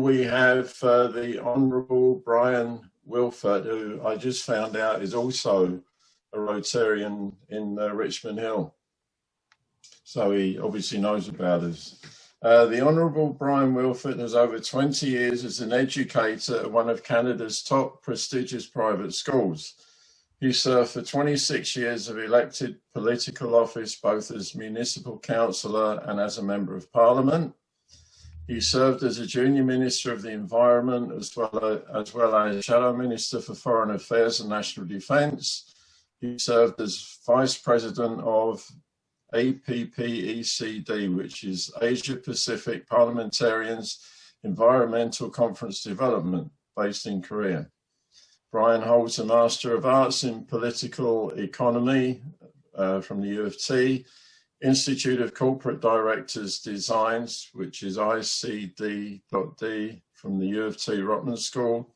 we have the Honourable Bryon Wilfert, who I just found out is also a Rotarian in Richmond Hill. So he obviously knows about us. The Honourable Bryon Wilfert has over 20 years as an educator at one of Canada's top prestigious private schools. He served for 26 years of elected political office, both as municipal councillor and as a member of parliament. He served as a junior minister of the environment, as well as shadow minister for foreign affairs and national defence. He served as vice president of APPECD, which is Asia Pacific Parliamentarians Environmental Conference Development, based in Korea. Bryon holds a Master of Arts in Political Economy from the U of T, Institute of Corporate Directors Designs, which is ICD.D from the U of T Rotman School,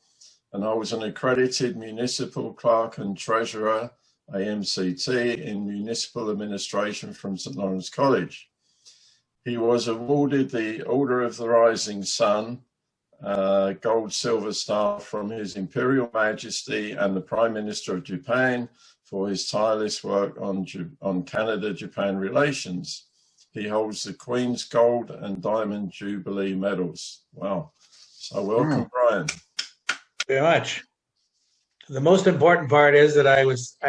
and holds an accredited Municipal Clerk and Treasurer, AMCT, in Municipal Administration from St Lawrence College. He was awarded the Order of the Rising Sun, Gold Silver Star from His Imperial Majesty and the Prime Minister of Japan for his tireless work on Canada-Japan relations. He holds the Queen's Gold and Diamond Jubilee medals. Wow. So welcome, Bryon. Very much. The most important part is that I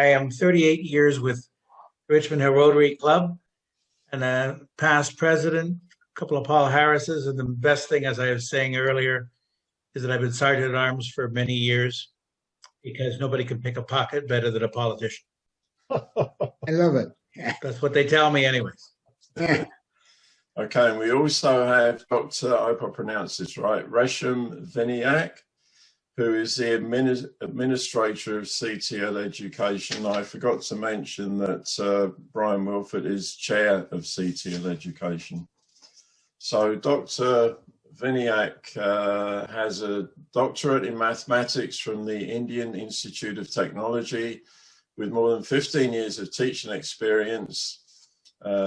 am 38 years with Richmond Hill Rotary Club and a past president, a couple of Paul Harrises, and the best thing, as I was saying earlier, is that I've been Sergeant at Arms for many years because nobody can pick a pocket better than a politician. I love it. That's what they tell me anyways. Okay, and we also have Dr. I hope I pronounced this right, Resham Venayak, who is the administrator of CTL Education. I forgot to mention that Bryon Wilfert is chair of CTL Education. So Dr. Venayak has a doctorate in mathematics from the Indian Institute of Technology with more than 15 years of teaching experience.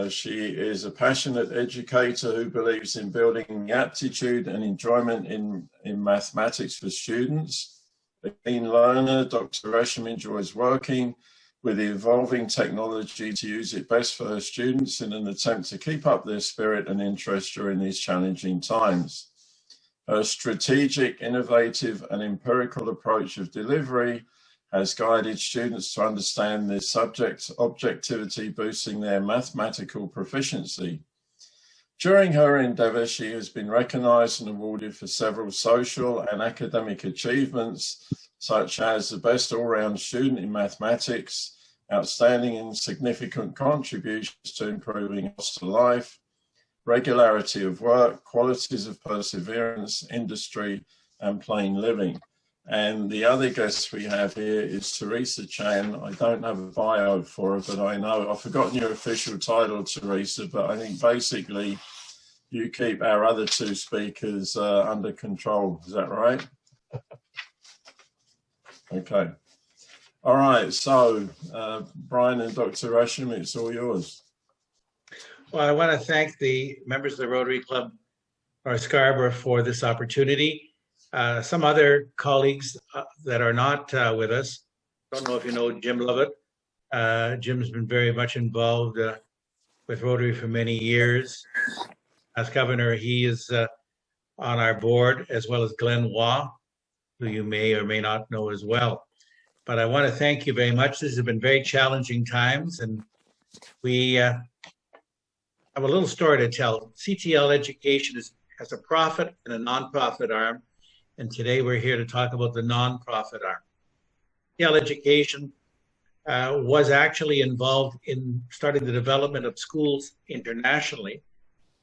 She is a passionate educator who believes in building the aptitude and enjoyment in mathematics for students. A keen learner, Dr. Resham enjoys working with the evolving technology to use it best for her students in an attempt to keep up their spirit and interest during these challenging times. Her strategic, innovative and empirical approach of delivery has guided students to understand their subject objectivity, boosting their mathematical proficiency. During her endeavour, she has been recognised and awarded for several social and academic achievements, such as the Best All-Round Student in Mathematics, Outstanding and Significant Contributions to Improving Hostel Life, Regularity of Work, Qualities of Perseverance, Industry and Plain Living. And the other guest we have here is Teresa Chan. I don't have a bio for her, but I know, I've forgotten your official title, Teresa, but I think basically you keep our other two speakers under control. Is that right? Okay. All right. So, Bryon and Dr. Resham, it's all yours. Well, I want to thank the members of the Rotary Club, or Scarborough, for this opportunity. Some other colleagues that are not with us. I don't know if you know Jim Lovett. Jim's been very much involved with Rotary for many years. As governor, he is on our board, as well as Glenn Waugh, who you may or may not know as well. But I want to thank you very much. These have been very challenging times, and we have a little story to tell. CTL Education has a profit and a non-profit arm. And today we're here to talk about the non-profit arm. CTL Education was actually involved in starting the development of schools internationally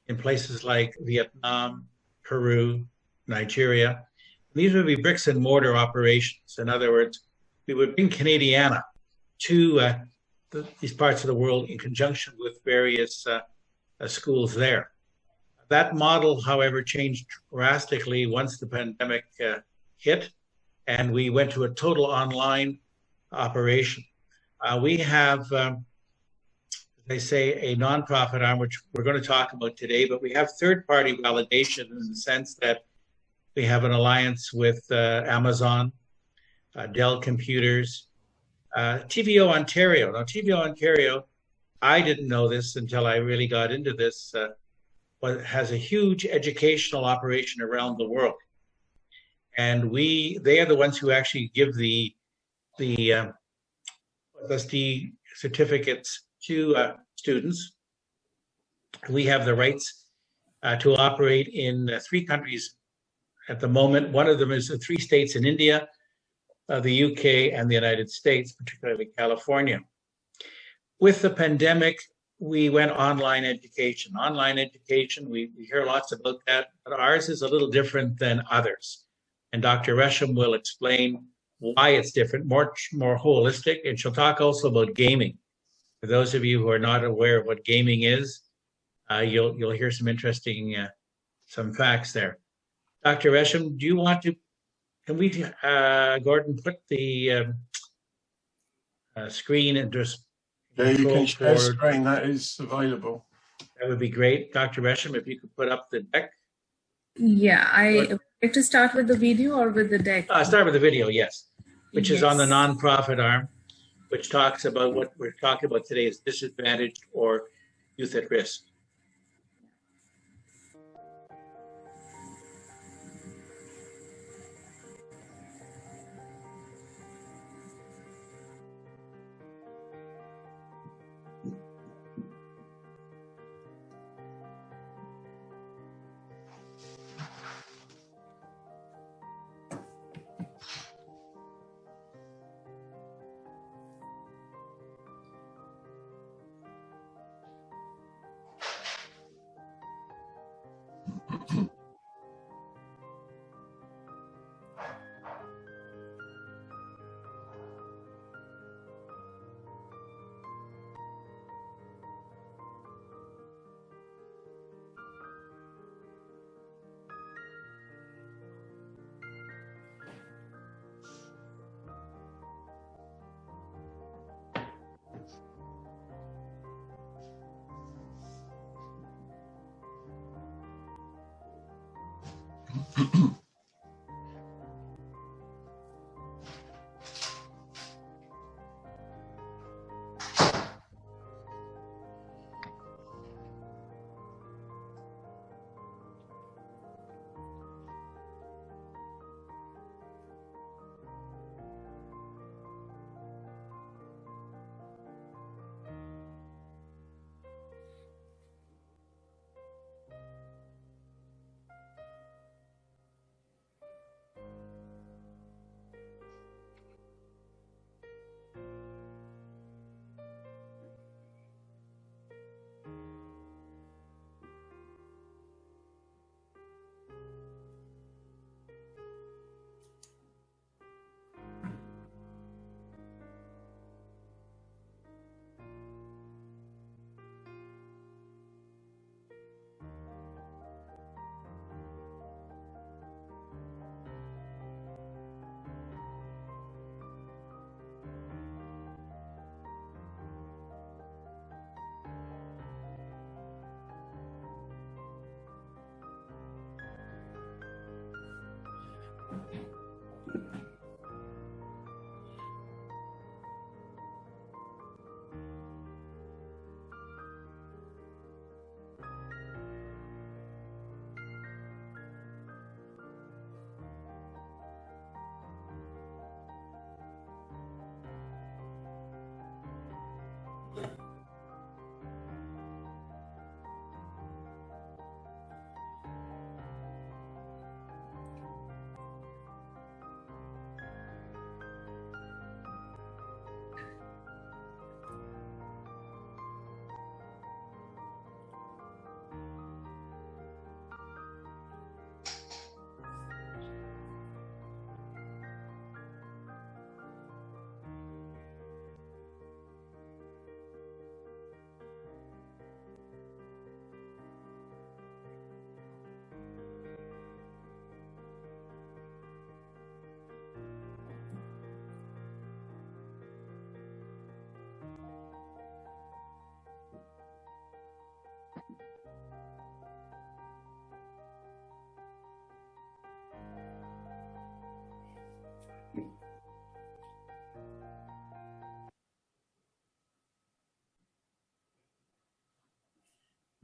in places like Vietnam, Peru, Nigeria. These would be bricks and mortar operations. In other words, we would bring Canadiana to these parts of the world in conjunction with various schools there. That model, however, changed drastically once the pandemic hit, and we went to a total online operation. We have, they say, a nonprofit arm, which we're going to talk about today, but we have third-party validation in the sense that We have an alliance with Amazon, Dell Computers, TVO Ontario. Now, TVO Ontario, I didn't know this until I really got into this, has a huge educational operation around the world. And they are the ones who actually give the LSD certificates to students. We have the rights to operate in 3 countries at the moment. One of them is the 3 states in India, the UK, and the United States, particularly California. With the pandemic, we went online education. Online education, we hear lots about that, but ours is a little different than others. And Dr. Resham will explain why it's different, more holistic, and she'll talk also about gaming. For those of you who are not aware of what gaming is, you'll hear some interesting some facts there. Dr. Resham, do you want to? Can we, Gordon, put the screen and just yeah, you can share screen. That is available. That would be great, Dr. Resham, if you could put up the deck. Yeah, I would like to start with the video or with the deck. Start with the video, yes, which is on the nonprofit arm, which talks about what we're talking about today is disadvantaged or youth at risk.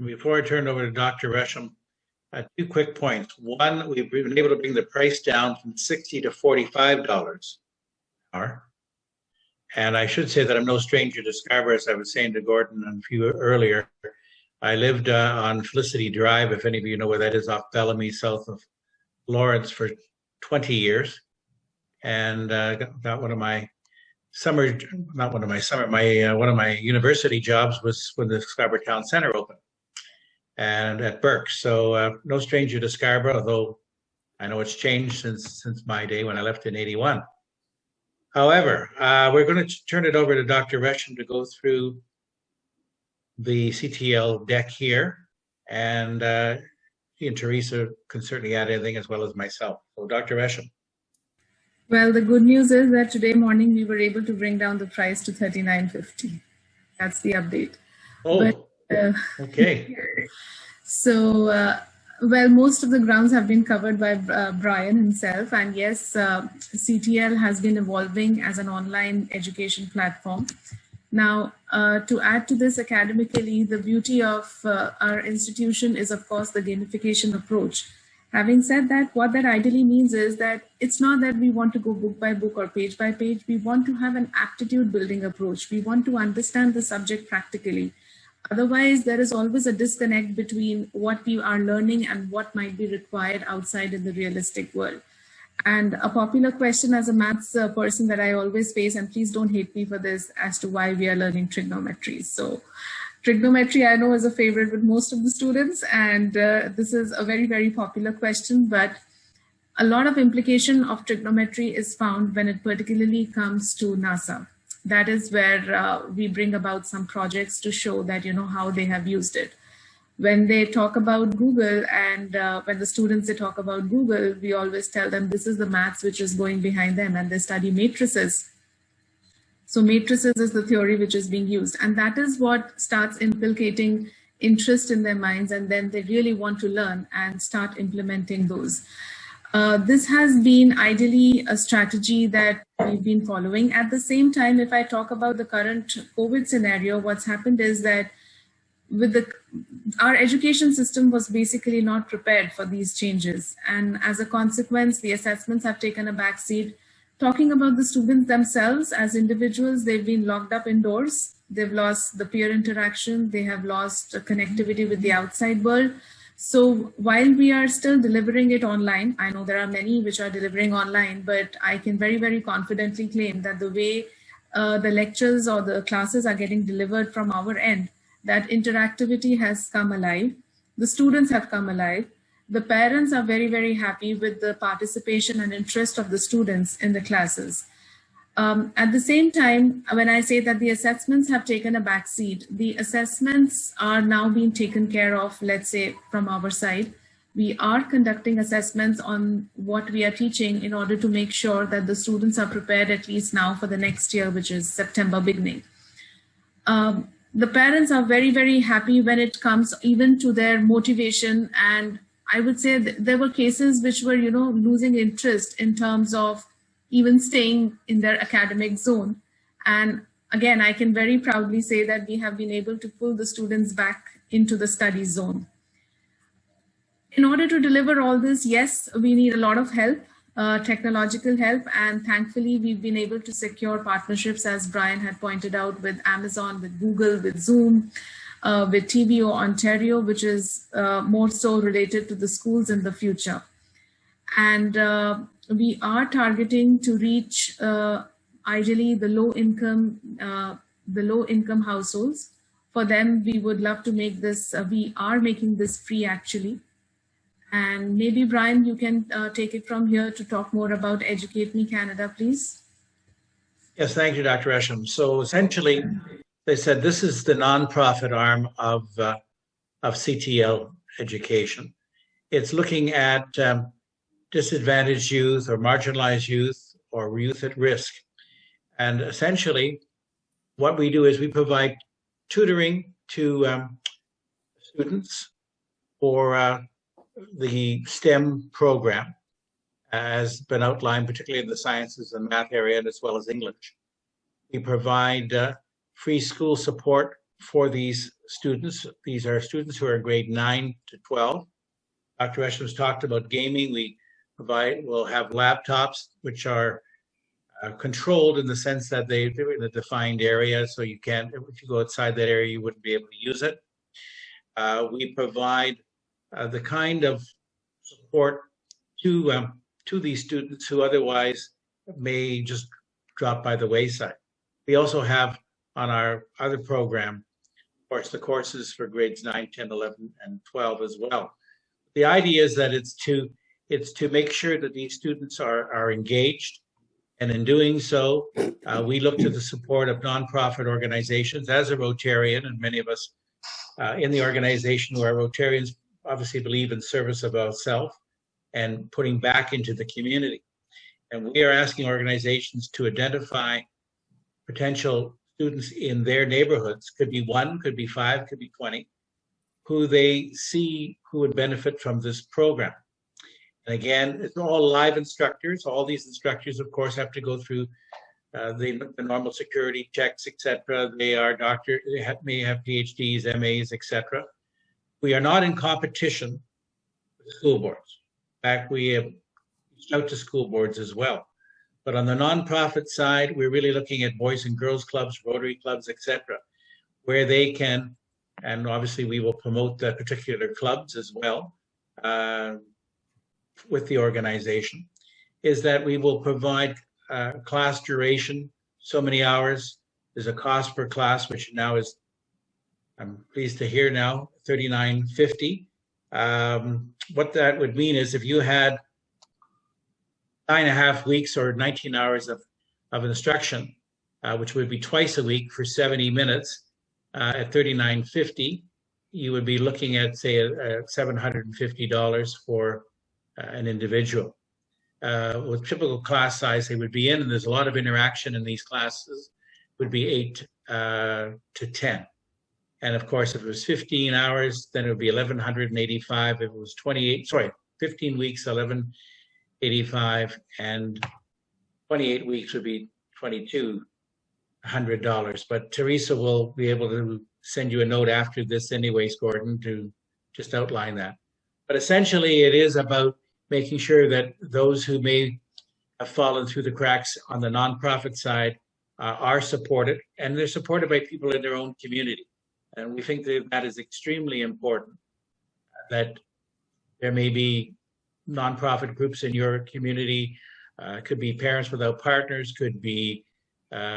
Before I turn over to Dr. Resham, two quick points. One, we've been able to bring the price down from $60 to $45 an hour. And I should say that I'm no stranger to Scarborough, as I was saying to Gordon and a few earlier. I lived on Felicity Drive, if any of you know where that is, off Bellamy, south of Lawrence, for 20 years. And got one of my one of my university jobs was when the Scarborough Town Centre opened, and at Burke. So no stranger to Scarborough, although I know it's changed since my day when I left in '81. However, we're going to turn it over to Dr. Resham to go through the CTL deck here, and he and Teresa can certainly add anything, as well as myself. So Dr. Resham. Well, the good news is that today morning we were able to bring down the price to $39.50. That's the update. Oh, okay. So, well, most of the grounds have been covered by Bryon himself. And yes, CTL has been evolving as an online education platform. Now, to add to this academically, the beauty of our institution is, of course, the gamification approach. Having said that, what that ideally means is that it's not that we want to go book by book or page by page. We want to have an aptitude building approach. We want to understand the subject practically. Otherwise, there is always a disconnect between what we are learning and what might be required outside in the realistic world. And a popular question as a maths person that I always face, and please don't hate me for this, as to why we are learning trigonometry. So trigonometry, I know, is a favorite with most of the students, and this is a very, very popular question, but a lot of implication of trigonometry is found when it particularly comes to NASA. That is where we bring about some projects to show that, you know, how they have used it. When they talk about Google, and when the students, they talk about Google, we always tell them this is the maths which is going behind them, and they study matrices. So matrices is the theory which is being used, and that is what starts inculcating interest in their minds, and then they really want to learn and start implementing those. This has been ideally a strategy that we've been following. At the same time, if I talk about the current COVID scenario, what's happened is that our education system was basically not prepared for these changes. And as a consequence, the assessments have taken a backseat. Talking about the students themselves as individuals, they've been locked up indoors. They've lost the peer interaction. They have lost connectivity with the outside world. So while we are still delivering it online, I know there are many which are delivering online, but I can very, very confidently claim that the way the lectures or the classes are getting delivered from our end, that interactivity has come alive. The students have come alive. The parents are very, very happy with the participation and interest of the students in the classes. At the same time, when I say that the assessments have taken a backseat, the assessments are now being taken care of, let's say, from our side. We are conducting assessments on what we are teaching in order to make sure that the students are prepared at least now for the next year, which is September beginning. The parents are very, very happy when it comes even to their motivation, and I would say there were cases which were, you know, losing interest in terms of even staying in their academic zone. And again, I can very proudly say that we have been able to pull the students back into the study zone. In order to deliver all this, yes, we need a lot of help, technological help, and thankfully we've been able to secure partnerships, as Bryon had pointed out, with Amazon, with Google, with Zoom, with TVO Ontario, which is more so related to the schools in the future. And we are targeting to reach ideally the low income households. For them, we would love to make this, we are making this free actually. And maybe Bryon, you can take it from here to talk more about Educate Me Canada, please. Yes, thank you, Dr. Resham. So essentially, they said this is the nonprofit arm of CTL Education. It's looking at disadvantaged youth or marginalized youth or youth at risk. And essentially, what we do is we provide tutoring to students for the STEM program. has been outlined, particularly in the sciences and math area, and as well as English. We provide free school support for these students. These are students who are in grade 9 to 12. Dr. Resham has talked about gaming. We'll have laptops which are controlled in the sense that they're in a defined area, so you can't, if you go outside that area, you wouldn't be able to use it. We provide the kind of support to these students who otherwise may just drop by the wayside. We also have on our other program, of course, the courses for grades 9, 10, 11, and 12 as well. The idea is that it's to make sure that these students are engaged, and in doing so, we look to the support of nonprofit organizations. As a Rotarian, and many of us in the organization who are Rotarians obviously believe in service of ourselves and putting back into the community. And we are asking organizations to identify potential students in their neighborhoods, could be 1, could be 5, could be 20, who they see who would benefit from this program. And again, it's all live instructors. All these instructors, of course, have to go through the normal security checks, etc. They are doctors, they may have PhDs, MAs, etc. We are not in competition with school boards. In fact, we have reached out to school boards as well. But on the nonprofit side, we're really looking at boys and girls clubs, Rotary clubs, etc., where they can, and obviously we will promote the particular clubs as well with the organization, is that we will provide class duration, so many hours. There's a cost per class, which now is, I'm pleased to hear now, $39.50. What that would mean is if you had 9.5 weeks or 19 hours of instruction, which would be twice a week for 70 minutes at $39.50, you would be looking at, say, $750 for an individual. With typical class size they would be in, and there's a lot of interaction in these classes, would be 8 to 10. And of course, if it was 15 hours, then it would be $1,185. If it was 15 weeks, $1,185, and 28 weeks would be $2,200. But Teresa will be able to send you a note after this anyways, Gordon, to just outline that. But essentially, it is about making sure that those who may have fallen through the cracks on the nonprofit side are supported, and they're supported by people in their own community. And we think that that is extremely important, that there may be nonprofit groups in your community, could be Parents Without Partners, could be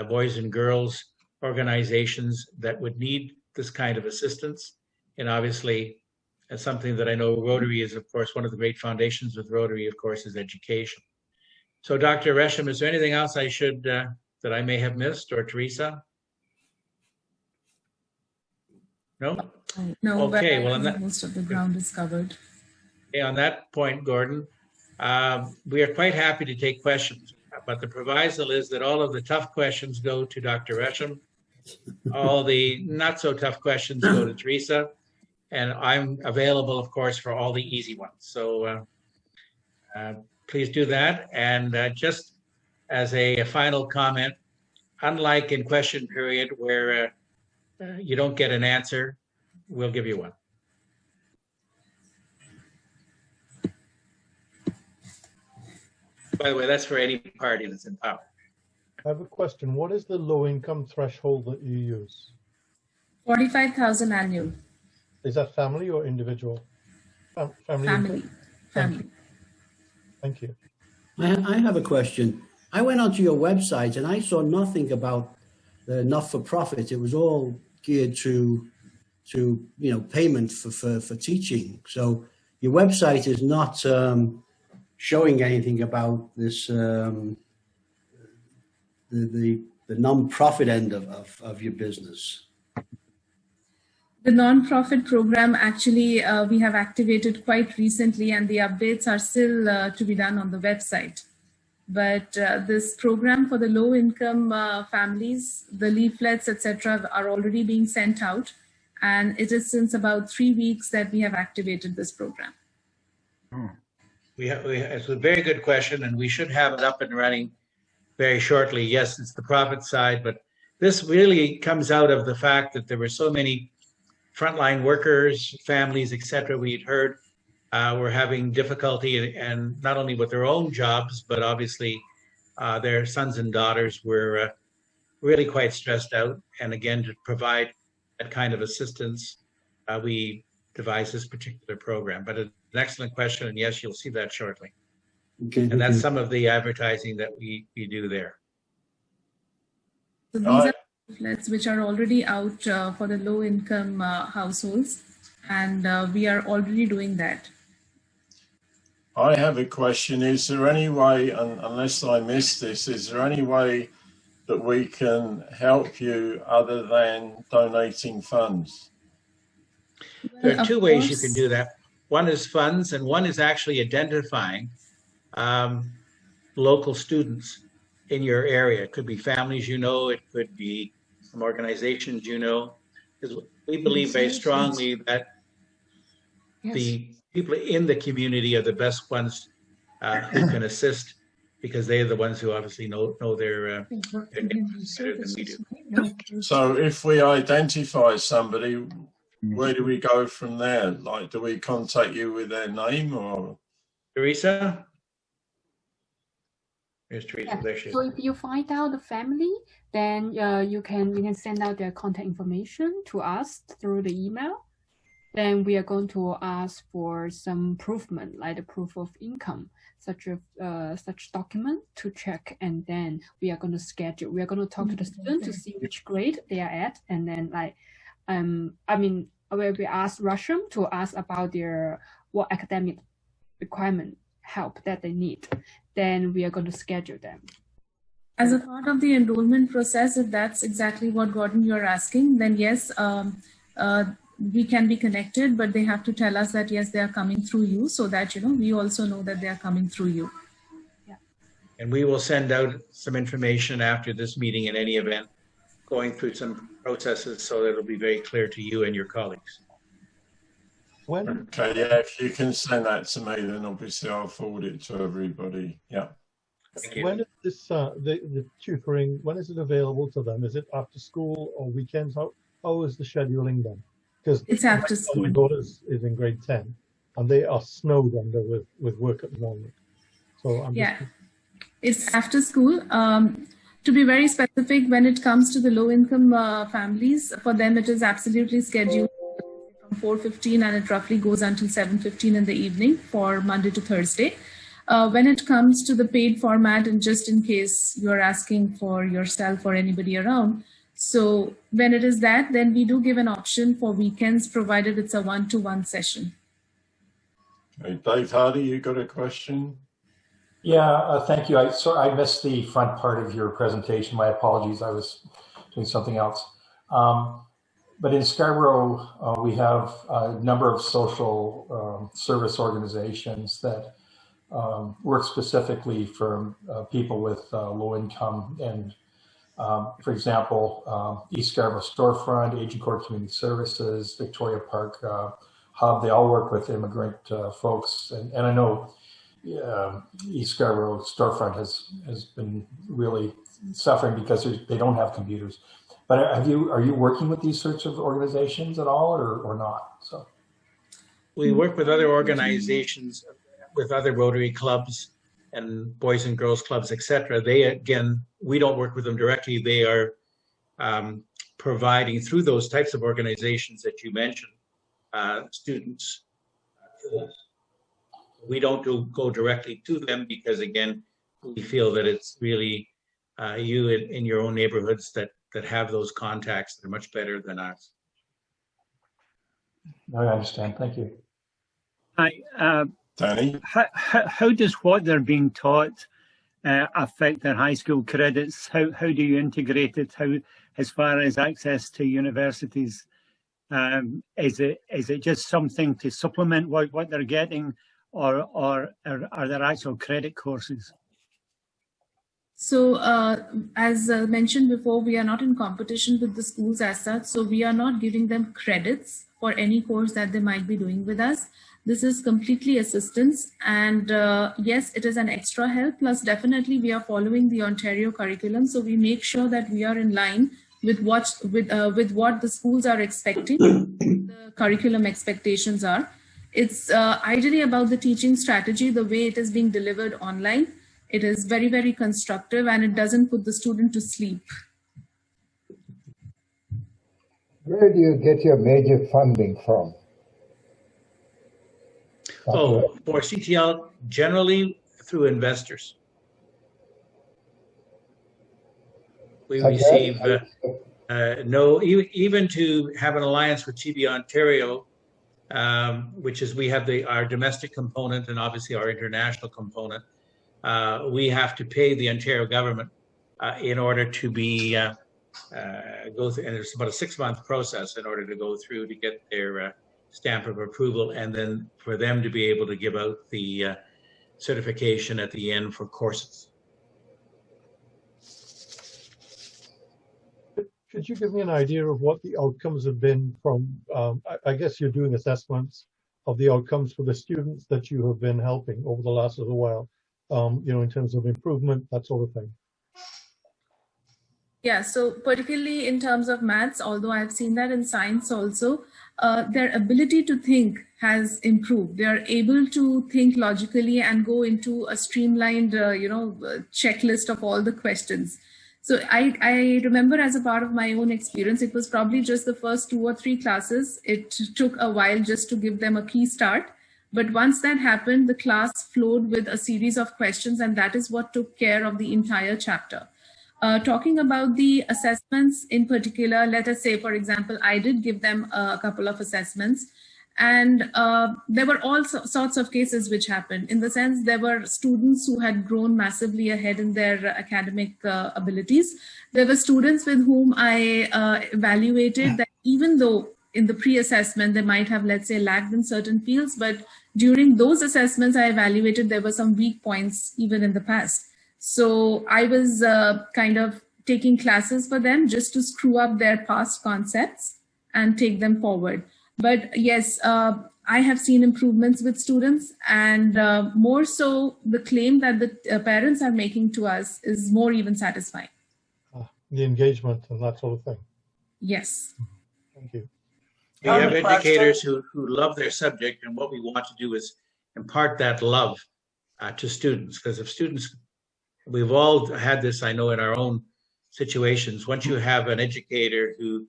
boys and girls organizations that would need this kind of assistance. And obviously, that's something that I know Rotary is, of course, one of the great foundations with Rotary, of course, is education. So Dr. Resham, is there anything else I should, that I may have missed, or Teresa? No? No, okay, but well, most of the ground is covered. Okay, on that point, Gordon, we are quite happy to take questions, but the proviso is that all of the tough questions go to Dr. Resham, all the not so tough questions go to Teresa, and I'm available, of course, for all the easy ones. So please do that. And just as a final comment, unlike in question period where you don't get an answer, we'll give you one. By the way, that's for any party that's in power. I have a question. What is the low income threshold that you use? 45,000 annual. Is that family or individual? Family. Family. Thank you. I have a question. I went onto your website and I saw nothing about the not-for-profit. It was all geared to payment for teaching. So your website is not showing anything about this the non-profit end of your business. The non-profit program, actually, we have activated quite recently, and the updates are still to be done on the website. But this program for the low-income families, the leaflets, etc., are already being sent out. And it is since about 3 weeks that we have activated this program. It's a very good question, and we should have it up and running very shortly. Yes, it's the profit side, but this really comes out of the fact that there were so many frontline workers, families, etc. We'd heard were having difficulty, and not only with their own jobs, but obviously their sons and daughters were really quite stressed out. And again, to provide that kind of assistance, we devised this particular program. But an excellent question, and yes, you'll see that shortly. Okay, and that's some of the advertising that we do there. So these are leaflets which are already out for the low-income households, and we are already doing that. I have a question. Is there any way, unless I missed this, is there any way that we can help you other than donating funds? There are two ways you can do that. One is funds, and one is actually identifying local students in your area. It could be families you know, it could be some organizations you know. Because we believe very strongly that the people in the community are the best ones who can assist, because they're the ones who obviously know their needs better than we do. So if we identify somebody, where do we go from there? Like, do we contact you with their name or? Teresa? Here's Teresa. There she is. So if you find out the family, then you can send out their contact information to us through the email. Then we are going to ask for some proof, like the proof of income, such document to check, and then we are going to schedule. We are going to talk to the student to see which grade they are at, and then we ask Resham to ask about what academic requirement help that they need. Then we are going to schedule them. As a part of the enrollment process, if that's exactly what, Gordon, you're asking, then yes, we can be connected, but they have to tell us that yes, they are coming through you, so that we also know that they are coming through you. Yeah. And we will send out some information after this meeting in any event, going through some processes so that it'll be very clear to you and your colleagues. Okay, yeah, if you can send that to me, then obviously I'll forward it to everybody. Yeah. Thank you. When is this the tutoring? When is it available to them? Is it after school or weekends? How is the scheduling done? Because it's after school. My daughter is in grade 10, and they are snowed under with work at the moment. So it's after school. To be very specific, when it comes to the low-income families, for them it is absolutely scheduled from 4:15, and it roughly goes until 7:15 in the evening for Monday to Thursday. When it comes to the paid format, and just in case you're asking for yourself or anybody around, so when it is that, then we do give an option for weekends, provided it's a one-to-one session. Okay, Dave Hardy, you got a question? Yeah, thank you. I missed the front part of your presentation. My apologies. I was doing something else. But in Scarborough, we have a number of social service organizations that work specifically for people with low income. And for example, East Scarborough Storefront, Agincourt Community Services, Victoria Park Hub, they all work with immigrant folks. And I know East Scarborough Storefront has been really suffering because they don't have computers. But are you working with these sorts of organizations at all, or not? So we work with other organizations, with other Rotary clubs and Boys and Girls Clubs, etc. They, again, we don't work with them directly. They are providing through those types of organizations that you mentioned, students. We don't go directly to them because, again, we feel that it's really you in your own neighborhoods that have those contacts that are much better than us. I understand. Thank you. Hi, Danny? How does what they're being taught affect their high school credits? How do you integrate it? How, as far as access to universities, is it just something to supplement what they're getting, or are there actual credit courses? So as mentioned before, we are not in competition with the schools as such. So we are not giving them credits for any course that they might be doing with us. This is completely assistance, and yes, it is an extra help. Plus, definitely we are following the Ontario curriculum, so we make sure that we are in line with what the schools are expecting, the curriculum expectations are. It's ideally about the teaching strategy, the way it is being delivered online. It is very, very constructive, and it doesn't put the student to sleep. Where do you get your major funding from? Oh, for CTL, generally through investors. We receive even to have an alliance with TB Ontario, which is we have our domestic component and obviously our international component. We have to pay the Ontario government in order to be go through, and it's about a 6-month process in order to go through to get their stamp of approval, and then for them to be able to give out the certification at the end for courses. Could you give me an idea of what the outcomes have been from, I guess you're doing assessments of the outcomes for the students that you have been helping over the last little while, in terms of improvement, that sort of thing? Yeah, so particularly in terms of maths, although I've seen that in science also, their ability to think has improved. They are able to think logically and go into a streamlined, checklist of all the questions. So I remember, as a part of my own experience, it was probably just the first 2 or 3 classes. It took a while just to give them a key start. But once that happened, the class flowed with a series of questions, and that is what took care of the entire chapter. Talking about the assessments in particular, let us say, for example, I did give them a couple of assessments, and there were all sorts of cases which happened. In the sense, there were students who had grown massively ahead in their academic abilities. There were students with whom I evaluated that even though in the pre-assessment they might have, let's say, lagged in certain fields, but during those assessments I evaluated there were some weak points even in the past. So I was kind of taking classes for them just to screw up their past concepts and take them forward. But yes, I have seen improvements with students, and more so the claim that the parents are making to us is more even satisfying. The engagement and that sort of thing. Yes. Thank you. We have educators who love their subject, and what we want to do is impart that love to students, because if students, we've all had this, I know, in our own situations. Once you have an educator who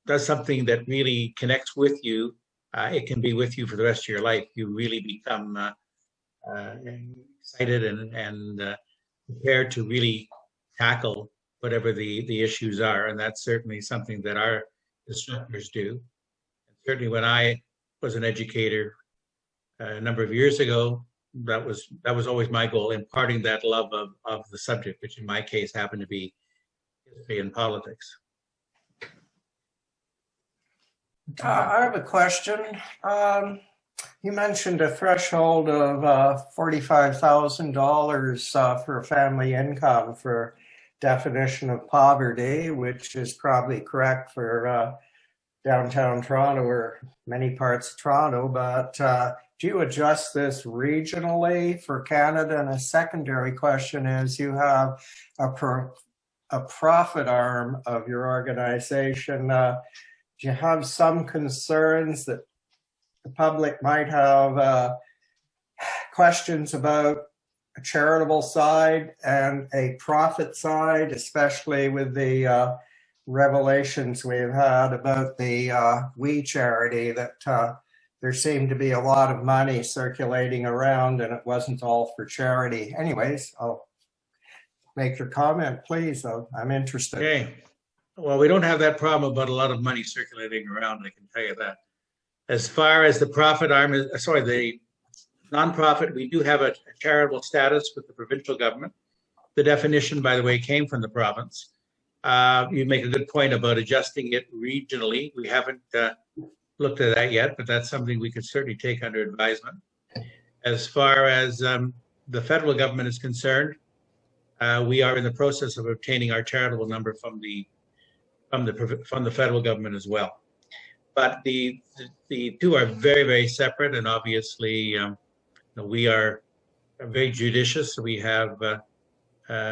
does something that really connects with you, it can be with you for the rest of your life. You really become excited and prepared to really tackle whatever the issues are. And that's certainly something that our instructors do. And certainly when I was an educator a number of years ago, that was always my goal, imparting that love of the subject, which in my case happened to be history and politics. I have a question. You mentioned a threshold of $45,000 for family income for definition of poverty, which is probably correct for downtown Toronto or many parts of Toronto, but do you adjust this regionally for Canada? And a secondary question is, you have a profit arm of your organization. Do you have some concerns that the public might have questions about a charitable side and a profit side, especially with the revelations we've had about the We Charity, that there seemed to be a lot of money circulating around and it wasn't all for charity. Anyways, I'll make your comment, please. I'm interested. Okay. Well, we don't have that problem about a lot of money circulating around, I can tell you that. As far as the profit arm, the nonprofit, we do have a charitable status with the provincial government. The definition, by the way, came from the province. You make a good point about adjusting it regionally. We haven't looked at that yet, but that's something we could certainly take under advisement. As far as the federal government is concerned, we are in the process of obtaining our charitable number from the federal government as well. but the two are very, very separate, and obviously we are very judicious. We have a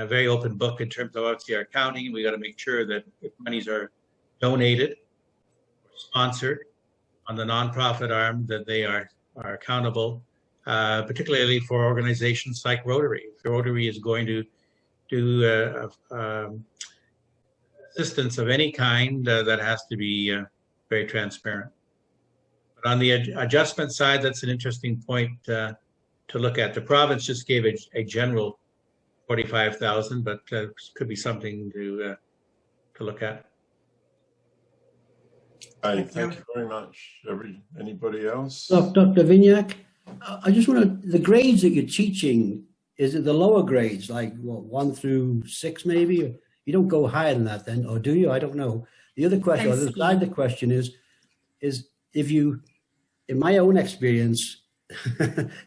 very open book in terms of obviously our accounting. We got to make sure that if monies are donated or sponsored on the nonprofit arm, that they are accountable, particularly for organizations like Rotary. If Rotary is going to do assistance of any kind, that has to be very transparent. But on the adjustment side, that's an interesting point to look at. The province just gave a general 45,000, but could be something to look at. Thank you very much. Anybody else? Dr. Venayak, I just want to, the grades that you're teaching, is it the lower grades, like what, 1 through 6 maybe? You don't go higher than that then, or do you? I don't know. The other question, or the side of the question is if you, in my own experience,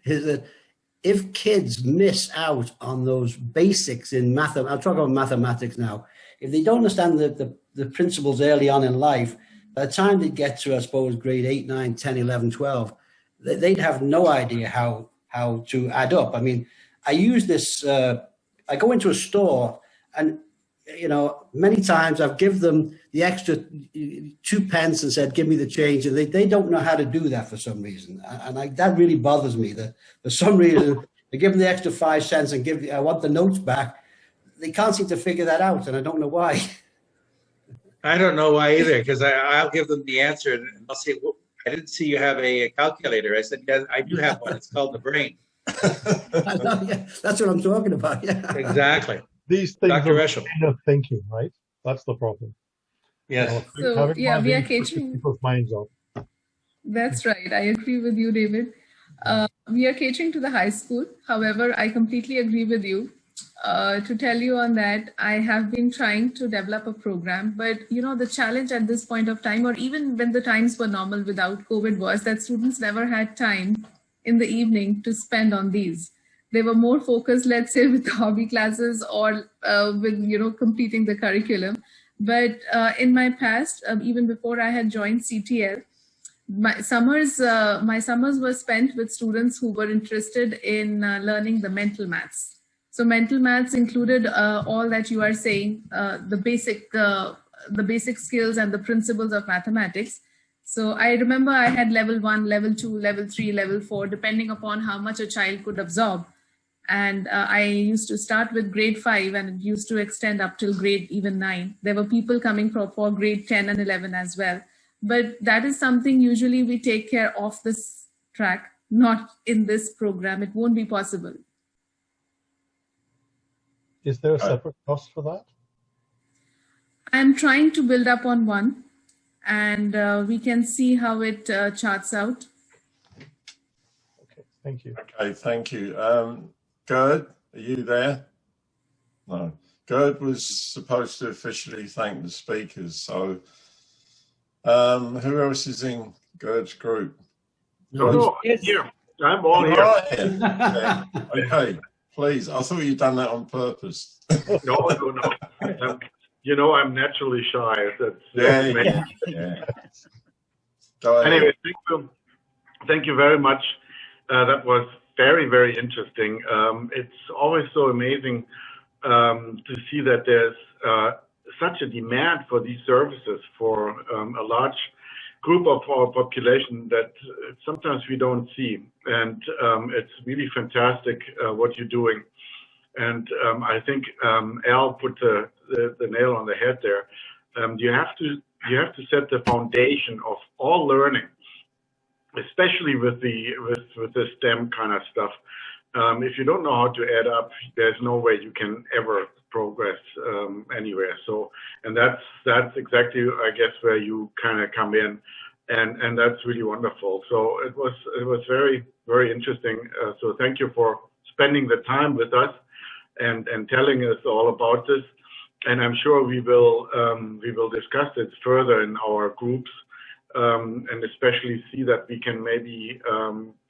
is that if kids miss out on those basics in math, I'll talk about mathematics now. If they don't understand the principles early on in life, by the time they get to, I suppose, grade 8, 9, 10, 11, 12, they'd have no idea how to add up. I mean, I use this, I go into a store and, you know, many times I've given them the extra 2 pence and said, give me the change. And they don't know how to do that for some reason. And that really bothers me that for some reason they give them the extra 5 cents and I want the notes back. They can't seem to figure that out. And I don't know why. I don't know why either, because I'll give them the answer and I'll say, well, I didn't see you have a calculator. I said, yes, I do have one. It's called the brain. Yeah, that's what I'm talking about. Yeah. Exactly. These things Dr. are Resham. kind of thinking, right? That's the problem. Yes. So yeah, we are catering people's minds up. That's right. I agree with you, David. We are catering to the high school. However, I completely agree with you. To tell you on that, I have been trying to develop a program, but you know, the challenge at this point of time, or even when the times were normal without COVID, was that students never had time in the evening to spend on these. They were more focused, let's say, with hobby classes or with, you know, completing the curriculum. But in my past, even before I had joined CTL, my summers were spent with students who were interested in learning the mental maths. So mental maths included all that you are saying, the basic skills and the principles of mathematics. So I remember I had level 1, level 2, level 3, level 4, depending upon how much a child could absorb. And I used to start with grade 5 and it used to extend up till grade even 9. There were people coming for grade 10 and 11 as well. But that is something usually we take care of this track, not in this program. It won't be possible. Is there a separate cost for that? I'm trying to build up on one, and we can see how it charts out. Okay, thank you. Okay, thank you. Gerd, are you there? No. Gerd was supposed to officially thank the speakers, so who else is in Gerd's group? No, Yes. here. I'm all here. Yeah. Okay, please. I thought you'd done that on purpose. No. You know, I'm naturally shy. Yeah. Go ahead. Anyway, thank you very much. That was very, very interesting. It's always so amazing to see that there's such a demand for these services for a large group of our population that sometimes we don't see. And it's really fantastic what you're doing. And I think Al put the nail on the head there. You have to set the foundation of all learning, especially with the STEM kind of stuff. If you don't know how to add up, there's no way you can ever progress anywhere. So, and that's exactly, I guess, where you kind of come in, and that's really wonderful. So it was very, very interesting. So thank you for spending the time with us and telling us all about this. And I'm sure we will discuss it further in our groups, and especially see that we can maybe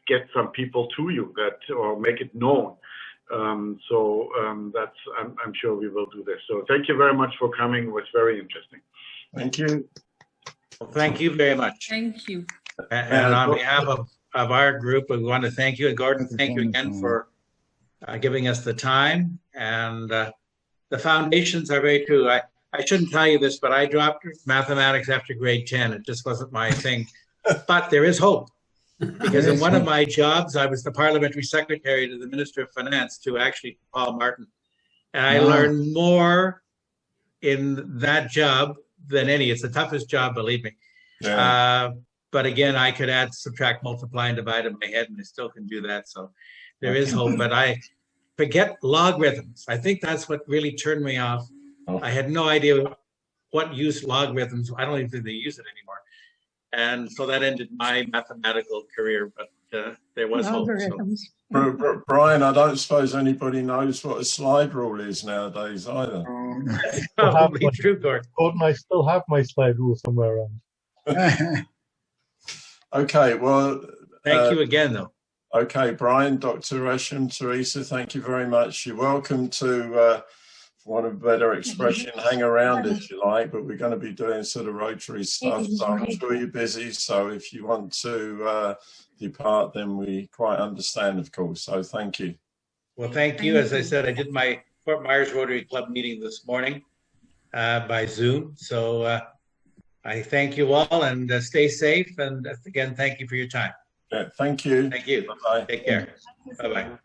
get some people to you or make it known. So I'm sure we will do this. So thank you very much for coming. It was very interesting. Thank you. Well, thank you very much. Thank you. And on behalf of our group, we want to thank you. And Gordon, thank you again for giving us the time. And the foundations are very true. I shouldn't tell you this, but I dropped mathematics after grade 10. It just wasn't my thing. But there is hope. Because in one of my jobs, I was the parliamentary secretary to the Minister of Finance, to actually Paul Martin. And I learned more in that job than any. It's the toughest job, believe me. Yeah. But again, I could add, subtract, multiply, and divide in my head, and I still can do that. So there is hope. But I forget logarithms. I think that's what really turned me off. I had no idea what use logarithms. I don't even think they use it anymore. And so that ended my mathematical career. But there was hope. So. Bryon, I don't suppose anybody knows what a slide rule is nowadays either. Probably true, Gordon, I still have my slide rule somewhere around. Okay, well... Thank you again, though. Okay, Bryon, Dr. Resham, Teresa, thank you very much. You're welcome to, for want of a better expression, hang around if you like, but we're going to be doing sort of Rotary stuff, so I'm sure you're busy. So if you want to depart, then we quite understand, of course. So thank you. Well, thank you. As I said, I did my Fort Myers Rotary Club meeting this morning by Zoom. So I thank you all, and stay safe. And again, thank you for your time. Yeah, thank you. Thank you. Bye-bye. Take care. Bye-bye.